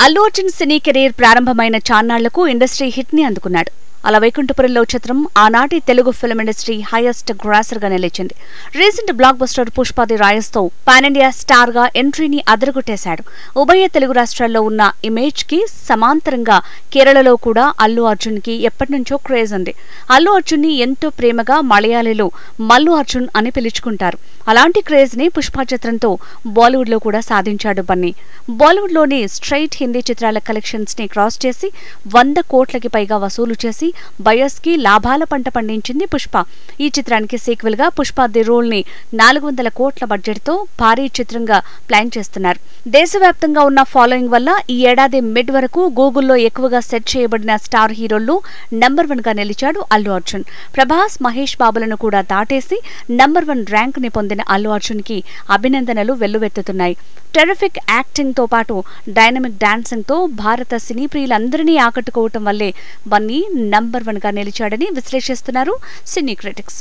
అల్లు అర్జున్ సినీ career ప్రారంభమైన చాన్నాళ్లకు industry hit ని అందుకున్నాడు. అలా వైకుంఠపురంలో చిత్రం ఆనాటి Telugu film industry highest grosser గా నిలిచింది. రీసెంట్ బ్లాక్ బస్టర్ పుష్పది రాయస్ తో పాన్ ఇండియా స్టార్ గా ఎంట్రీని అదరగొట్టేశాడు. ఉభయ తెలుగు రాష్ట్రాల్లో ఉన్న ఇమేజ్ కి సమాంతరంగా కేరళలో కూడా అల్లు అర్జున్ కి ఎప్పటినుంచో క్రేజ్ ఉంది. అల్లు అర్జున్ ని ఎంతో ప్రేమగా మలయాళీలో మల్లు అర్జున్ అని పిలుచుకుంటారు. అలాంటి క్రేజ్ ని పుష్ప చిత్రంతో బాలీవుడ్ లో కూడా సాధించాడు బన్నీ. బాలీవుడ్ లోని స్ట్రైట్ హిందీ చిత్రాల కలెక్షన్స్ ని క్రాస్ చేసి 100 కోట్లకి పైగా వసూలు చేసి బయర్స్ కి లాభాల పంట పండించింది పుష్ప. ఈ చిత్రానికి సీక్వెల్ గా పుష్ప ది రోల్ ని 400 కోట్ల బడ్జెట్ తో భారీ చిత్రంగా ప్లాన్ చేస్తున్నారు. దేశవ్యాప్తంగా ఉన్న ఫాలోయింగ్ వల్ల ఈ ఏడాది మిడ్ వరకు గూగుల్లో ఎక్కువగా సెర్చ్ చేయబడిన స్టార్ హీరోల్లో నెంబర్ 1 గా నిలిచాడు అల్లు అర్జున్. ప్రభాస్, మహేష్ బాబులను కూడా దాటేసి నెంబర్ 1 ర్యాంక్ ని పొందిన అల్లు అర్జున్ కి అభినందనలు వెల్లువెత్తుతున్నాయి. టెరిఫిక్ యాక్టింగ్ తో పాటు డైనమిక్ డాన్సింగ్ తో భారత సినీ ప్రియులందరినీ ఆకట్టుకోవటం వల్లే బన్నీ నెంబర్ 1 గా నిలిచాడని విశ్లేషిస్తున్నారు సినీ క్రిటిక్స్.